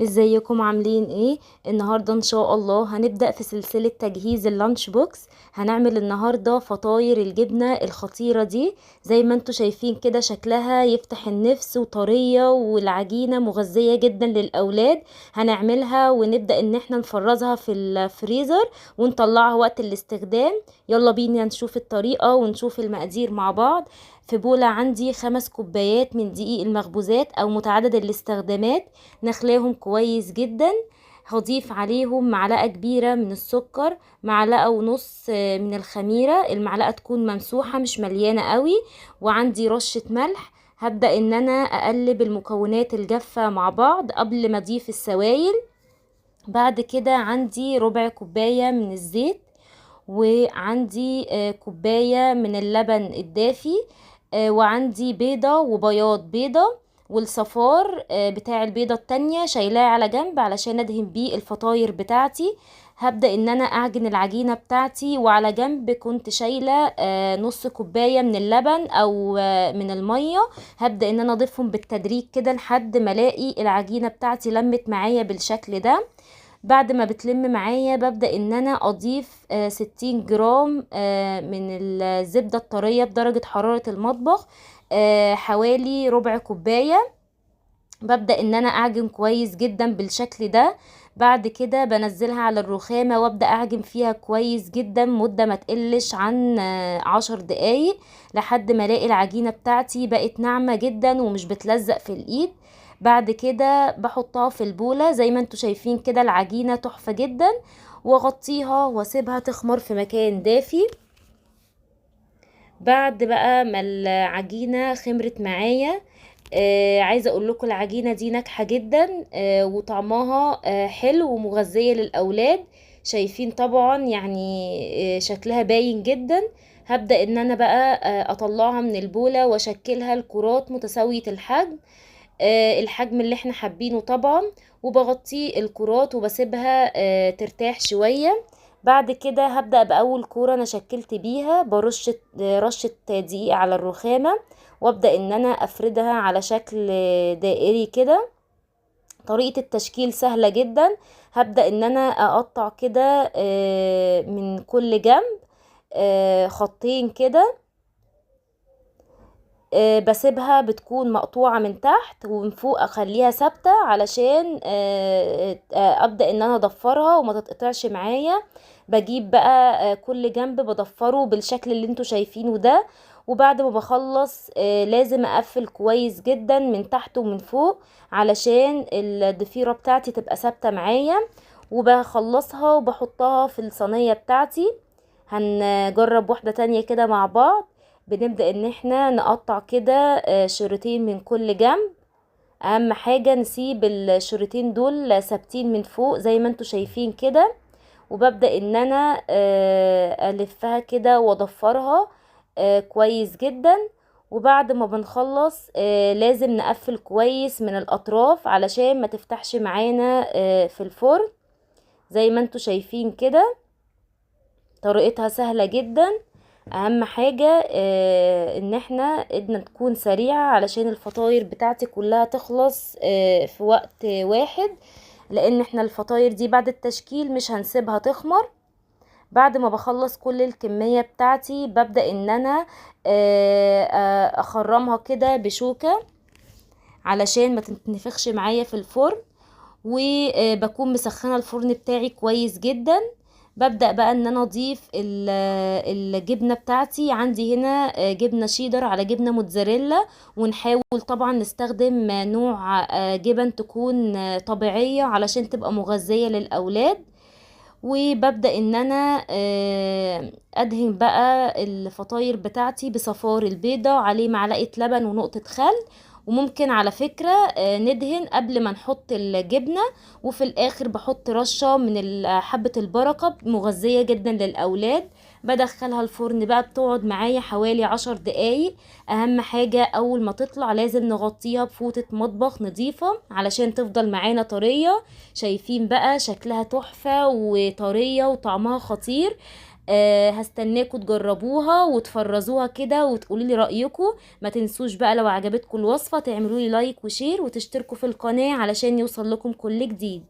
ازيكم عاملين ايه؟ النهاردة ان شاء الله هنبدأ في سلسلة تجهيز اللانش بوكس. هنعمل النهاردة فطاير الجبنة الخطيرة دي. زي ما انتوا شايفين كده شكلها يفتح النفس وطرية، والعجينة مغذية جدا للأولاد. هنعملها ونبدأ ان احنا نفرزها في الفريزر ونطلعها وقت الاستخدام. يلا بينا نشوف الطريقة ونشوف المقادير مع بعض. في بولة عندي 5 كوبايات من دقيق المخبوزات او متعدد الاستخدامات، نخلاهم كويس جدا. هضيف عليهم معلقة كبيرة من السكر، معلقة ونص من الخميرة، المعلقة تكون ممسوحة مش مليانة قوي، وعندي رشة ملح. هبدأ ان انا اقلب المكونات الجافة مع بعض قبل ما اضيف السوائل. بعد كده عندي ربع كوباية من الزيت، وعندي كوباية من اللبن الدافي، وعندي بيضة وبياض بيضة، والصفار بتاع البيضة التانية شايلاه على جنب علشان ادهن بيه الفطاير بتاعتي. هبدأ ان انا اعجن العجينة بتاعتي، وعلى جنب كنت شايلة نص كوباية من اللبن او من المية. هبدأ ان انا اضيفهم بالتدريج كده لحد ما الاقي العجينة بتاعتي لمت معايا بالشكل ده. بعد ما بتلم معايا ببدأ ان انا اضيف 60 جرام من الزبدة الطرية بدرجة حرارة المطبخ، حوالي ربع كوباية. ببدأ ان انا اعجن كويس جدا بالشكل ده. بعد كده بنزلها على الرخامة وابدأ اعجن فيها كويس جدا مدة ما تقلش عن 10 دقايق، لحد ما الاقي العجينة بتاعتي بقت ناعمة جدا ومش بتلزق في الايد. بعد كده بحطها في البولة زي ما انتوا شايفين كده، العجينة تحفة جدا، واغطيها واسيبها تخمر في مكان دافي. بعد بقى ما العجينة خمرت معايا، عايزة اقول لكم العجينة دي ناجحة جدا، وطعمها حلو ومغذية للأولاد. شايفين طبعا يعني شكلها باين جدا. هبدأ ان انا بقى اطلعها من البولة واشكلها لكرات متساوية الحجم، الحجم اللي احنا حابينه طبعا. وبغطي الكرات وبسيبها ترتاح شوية. بعد كده هبدأ بأول كورة أنا شكلت بيها برشة رشة دقيق على الرخامة، وابدأ ان انا افردها على شكل دائري كده. طريقة التشكيل سهلة جدا. هبدأ ان انا اقطع كده من كل جنب خطين كده. بسيبها بتكون مقطوعة من تحت، ومن فوق اخليها ثابتة علشان ابدأ ان انا اضفرها وما تتقطعش معايا. بجيب بقى كل جنب بضفره بالشكل اللي انتوا شايفينه ده. وبعد ما بخلص لازم اقفل كويس جدا من تحت ومن فوق علشان الضفيرة بتاعتي تبقى ثابتة معايا. وبخلصها وبحطها في الصينية بتاعتي. هنجرب واحدة تانية كده مع بعض. بنبدأ ان احنا نقطع كده شريطين من كل جنب. اهم حاجة نسيب الشريطين دول ثابتين من فوق زي ما انتوا شايفين كده. وببدأ ان انا الفها كده واضفرها كويس جدا. وبعد ما بنخلص لازم نقفل كويس من الاطراف علشان ما تفتحش معانا في الفرن. زي ما انتوا شايفين كده طريقتها سهلة جدا. اهم حاجة ان احنا ايدنا تكون سريعة علشان الفطاير بتاعتي كلها تخلص في وقت واحد، لان احنا الفطاير دي بعد التشكيل مش هنسيبها تخمر. بعد ما بخلص كل الكمية بتاعتي ببدأ ان انا اخرمها كده بشوكة علشان ما تنتفخش معايا في الفرن. وبكون مسخنة الفرن بتاعي كويس جدا. ببدأ بقى ان انا اضيف الجبنة بتاعتي. عندي هنا جبنة شيدر على جبنة موتزاريلا، ونحاول طبعا نستخدم نوع جبن تكون طبيعية علشان تبقى مغذية للأولاد. وببدأ ان انا ادهن بقى الفطاير بتاعتي بصفار البيضة عليه معلقة لبن ونقطة خل. وممكن على فكرة ندهن قبل ما نحط الجبنة، وفي الاخر بحط رشة من حبة البركة مغذية جدا للاولاد. بدخلها الفرن بقى بتقعد معايا حوالي 10 دقايق. اهم حاجة اول ما تطلع لازم نغطيها بفوطة مطبخ نظيفة علشان تفضل معانا طرية. شايفين بقى شكلها تحفة وطرية وطعمها خطير. هستناكم تجربوها وتفرزوها كده وتقولوا لي رأيكم. ما تنسوش بقى لو عجبتكم الوصفة تعملوا لي لايك وشير وتشتركوا في القناة علشان يوصل لكم كل جديد.